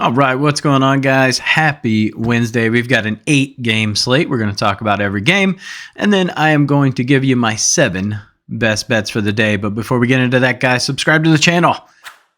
All right, what's going on, guys? Happy Wednesday. We've got an 8-game slate. We're going to talk about every game, and then I am going to give you my 7 best bets for the day. But before we get into that, guys, subscribe to the channel.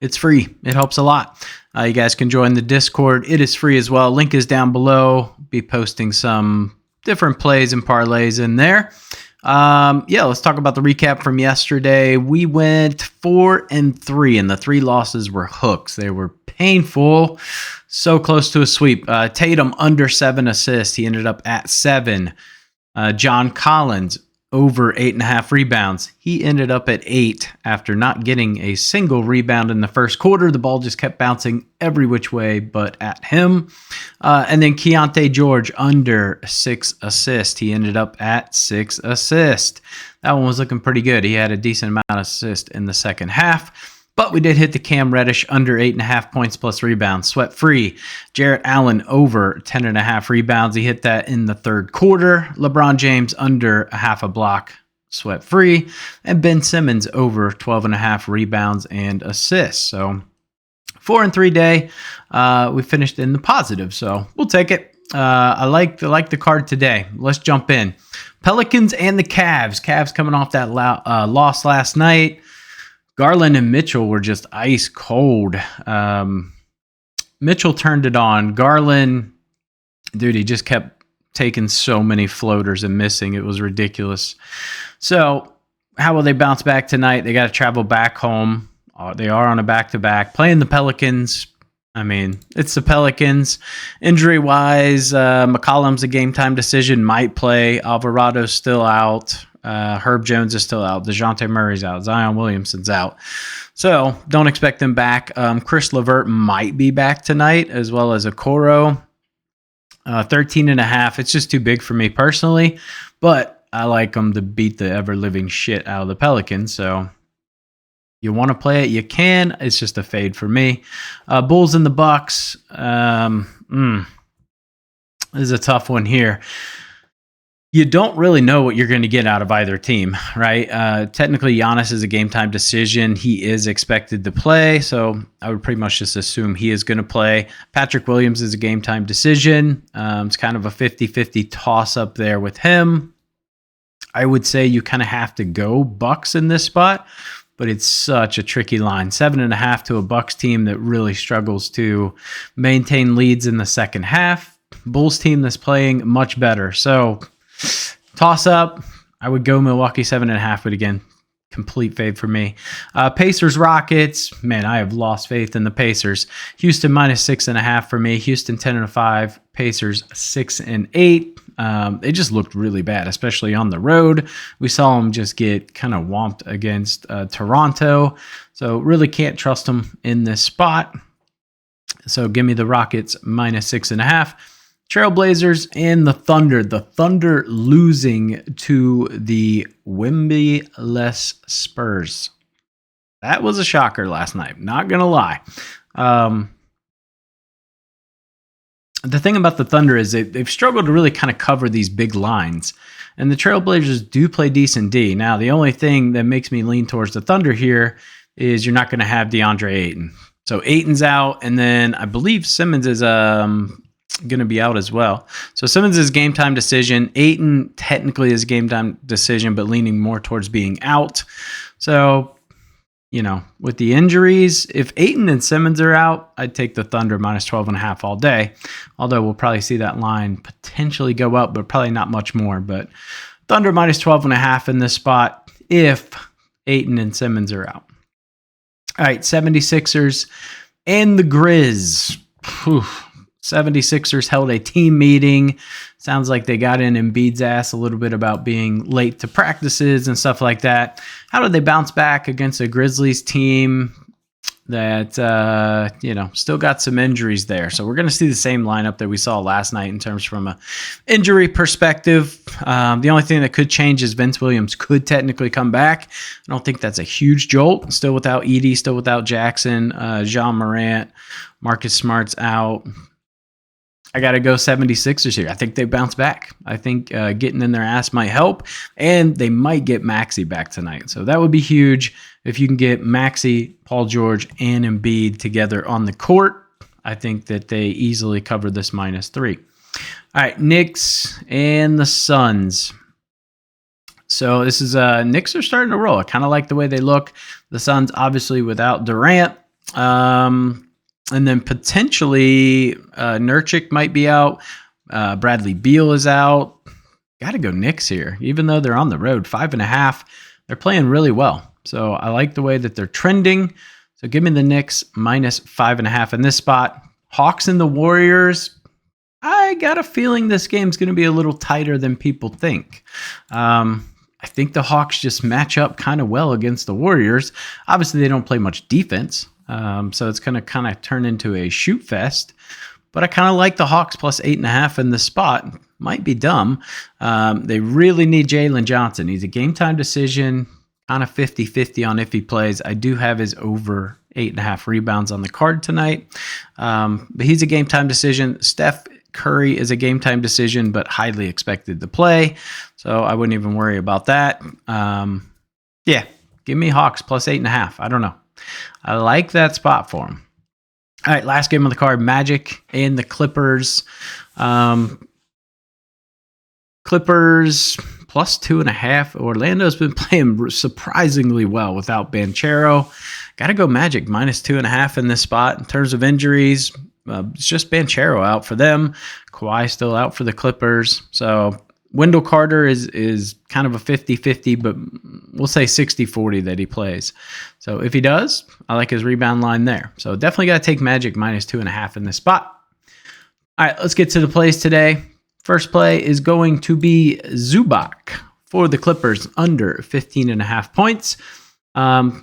It's free. It helps a lot. You guys can join the Discord. It is free as well. Link is down below. Be posting some different plays and parlays in there. Let's talk about the recap from yesterday. We went 4-3, and the 3 losses were hooks. They were painful. So close to a sweep. Tatum under 7 assists. He ended up at 7. John Collins over 8.5 rebounds. He ended up at 8 after not getting a single rebound in the first quarter. The ball just kept bouncing every which way but at him. And then Keontae George under 6 assists. He ended up at 6 assists. That one was looking pretty good. He had a decent amount of assists in the second half. But we did hit the Cam Reddish under 8.5 points plus rebounds. Sweat free. Jarrett Allen over 10.5 rebounds. He hit that in the third quarter. LeBron James under a half a block. Sweat free. And Ben Simmons over 12.5 rebounds and assists. So 4-3 day. We finished in the positive. So we'll take it. I like the card today. Let's jump in. Pelicans and the Cavs. Cavs coming off that loss last night. Garland and Mitchell were just ice cold. Mitchell turned it on. Garland, dude, he just kept taking so many floaters and missing. It was ridiculous. So how will they bounce back tonight? They got to travel back home. They are on a back-to-back. Playing the Pelicans. I mean, it's the Pelicans. Injury-wise, McCollum's a game-time decision. Might play. Alvarado's still out. Herb Jones is still out. DeJounte Murray's out. Zion Williamson's out. So don't expect them back. Chris LeVert might be back tonight, as well as Okoro. 13.5. It's just too big for me personally, but I like them to beat the ever-living shit out of the Pelicans. So you want to play it, you can. It's just a fade for me. Bulls and the Bucks. This is a tough one here. You don't really know what you're going to get out of either team, right? Technically, Giannis is a game-time decision. He is expected to play, so I would pretty much just assume he is going to play. Patrick Williams is a game-time decision. It's kind of a 50-50 toss-up there with him. I would say you kind of have to go Bucks in this spot, but it's such a tricky line. 7.5 to a Bucks team that really struggles to maintain leads in the second half. Bulls team that's playing much better. So toss up. I would go Milwaukee 7.5, but again, complete fade for me. Pacers Rockets. Man, I have lost faith in the Pacers. Houston minus 6.5 for me. Houston 10.5. Pacers 6-8. They just looked really bad, especially on the road. We saw them just get kind of whomped against Toronto. So really can't trust them in this spot. So give me the Rockets minus 6.5. Trailblazers and the Thunder. The Thunder losing to the Wemby-less Spurs. That was a shocker last night. Not going to lie. The thing about the Thunder is they've struggled to really kind of cover these big lines. And the Trailblazers do play decent D. Now, the only thing that makes me lean towards the Thunder here is you're not going to have DeAndre Ayton. So Ayton's out, and then I believe Simmons is going to be out as well. So Simmons is game time decision. Ayton technically is game time decision, but leaning more towards being out. So, with the injuries, if Ayton and Simmons are out, I'd take the Thunder minus 12.5 all day. Although we'll probably see that line potentially go up, but probably not much more. But Thunder minus 12.5 in this spot if Ayton and Simmons are out. All right, 76ers and the Grizz. 76ers held a team meeting. Sounds like they got in Embiid's ass a little bit about being late to practices and stuff like that. How did they bounce back against a Grizzlies team that, still got some injuries there? So we're going to see the same lineup that we saw last night in terms from a injury perspective. The only thing that could change is Vince Williams could technically come back. I don't think that's a huge jolt. Still without Edey, still without Jackson, Jean Morant, Marcus Smart's out. I got to go 76ers here. I think they bounce back. I think getting in their ass might help, and they might get Maxey back tonight. So that would be huge if you can get Maxey, Paul George, and Embiid together on the court. I think that they easily cover this -3. All right, Knicks and the Suns. So this is Knicks are starting to roll. I kind of like the way they look. The Suns obviously without Durant. And then potentially Nurkic might be out. Bradley Beal is out. Got to go Knicks here, even though they're on the road. 5.5. They're playing really well. So I like the way that they're trending. So give me the Knicks -5.5 in this spot. Hawks and the Warriors. I got a feeling this game's going to be a little tighter than people think. I think the Hawks just match up kind of well against the Warriors. Obviously, they don't play much defense. So it's going to kind of turn into a shoot fest. But I kind of like the Hawks +8.5 in this spot. Might be dumb. They really need Jalen Johnson. He's a game-time decision, kind of 50-50 on if he plays. I do have his over 8.5 rebounds on the card tonight. But he's a game-time decision. Steph Curry is a game-time decision, but highly expected to play. So I wouldn't even worry about that. Yeah, give me Hawks +8.5. I don't know. I like that spot for him. All right, last game on the card, Magic and the Clippers. Clippers +2.5. Orlando's been playing surprisingly well without Banchero. Got to go Magic -2.5 in this spot. In terms of injuries, it's just Banchero out for them. Kawhi still out for the Clippers. So Wendell Carter is kind of a 50-50, but we'll say 60-40 that he plays. So if he does, I like his rebound line there. So definitely got to take Magic -2.5 in this spot. All right, let's get to the plays today. First play is going to be Zubac for the Clippers under 15.5 points.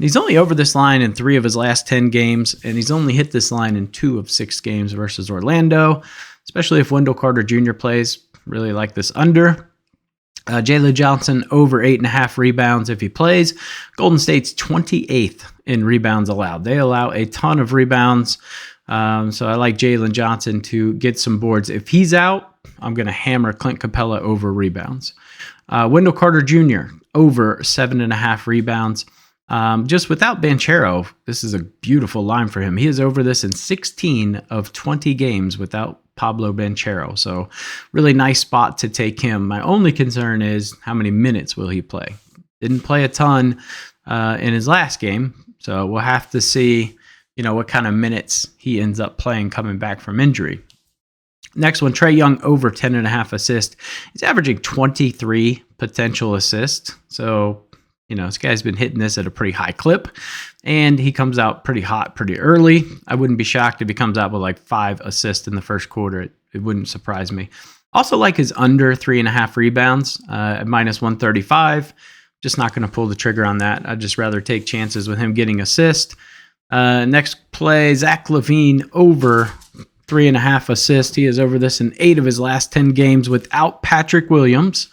He's only over this line in 3 of his last 10 games, and he's only hit this line in 2 of 6 games versus Orlando, especially if Wendell Carter Jr. plays. Really like this under. Jalen Johnson over 8.5 rebounds if he plays. Golden State's 28th in rebounds allowed. They allow a ton of rebounds. So I like Jalen Johnson to get some boards. If he's out, I'm going to hammer Clint Capella over rebounds. Wendell Carter Jr. over 7.5 rebounds. Just without Banchero, this is a beautiful line for him. He is over this in 16 of 20 games without Pablo Banchero. So really nice spot to take him. My only concern is how many minutes will he play? Didn't play a ton in his last game. So we'll have to see, what kind of minutes he ends up playing coming back from injury. Next one, Trae Young over 10.5 assists. He's averaging 23 potential assists. So, this guy's been hitting this at a pretty high clip, and he comes out pretty hot pretty early. I wouldn't be shocked if he comes out with like 5 assists in the first quarter. It wouldn't surprise me. Also like his under 3.5 rebounds at -135. Just not going to pull the trigger on that. I'd just rather take chances with him getting assist. Next play, Zach LaVine over 3.5 assists. He is over this in 8 of his last 10 games without Patrick Williams,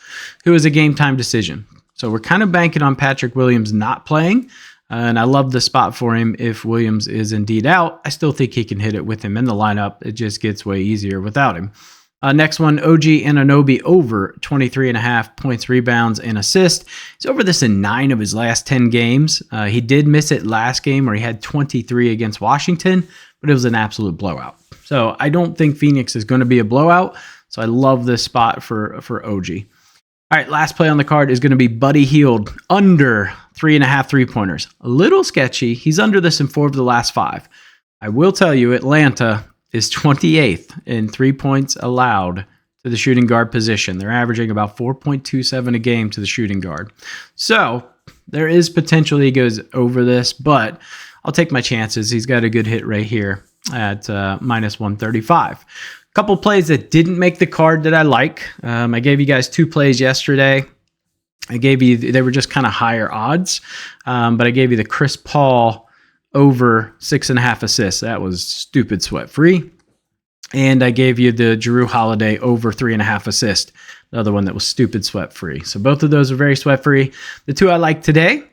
who is a game-time decision. So we're kind of banking on Patrick Williams not playing, and I love the spot for him if Williams is indeed out. I still think he can hit it with him in the lineup. It just gets way easier without him. Next one, OG Anunoby over 23.5 points, rebounds, and assists. He's over this in 9 of his last 10 games. He did miss it last game where he had 23 against Washington, but it was an absolute blowout. So I don't think Phoenix is going to be a blowout. So I love this spot for OG. All right, last play on the card is going to be Buddy Hield under 3.5 3-pointers. A little sketchy. He's under this in 4 of the last 5. I will tell you, Atlanta is 28th in 3 points allowed to the shooting guard position. They're averaging about 4.27 a game to the shooting guard. So there is potential he goes over this, but I'll take my chances. He's got a good hit right here at -135. Couple plays that didn't make the card that I like. I gave you guys 2 plays yesterday. They were just kind of higher odds, but I gave you the Chris Paul over 6.5 assists. That was stupid sweat free. And I gave you the Jrue Holiday over 3.5 assists. Another one that was stupid sweat free. So both of those are very sweat free. The 2 I like today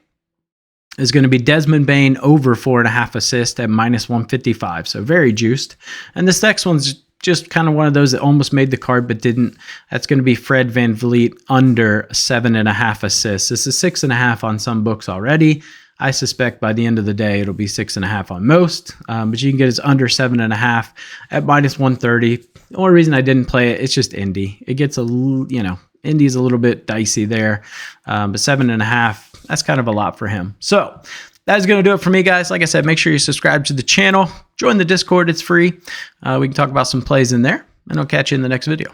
is going to be Desmond Bane over 4.5 assists at -155. So very juiced. And this next one's just kind of one of those that almost made the card but didn't. That's going to be Fred VanVleet under 7.5 assists. This is 6.5 on some books already. I suspect by the end of the day, it'll be 6.5 on most, but you can get as under 7.5 at -130. The only reason I didn't play it, it's just Indy. It gets Indy's a little bit dicey there, but 7.5, that's kind of a lot for him. So that's going to do it for me, guys. Like I said, make sure you subscribe to the channel. Join the Discord. It's free. We can talk about some plays in there, and I'll catch you in the next video.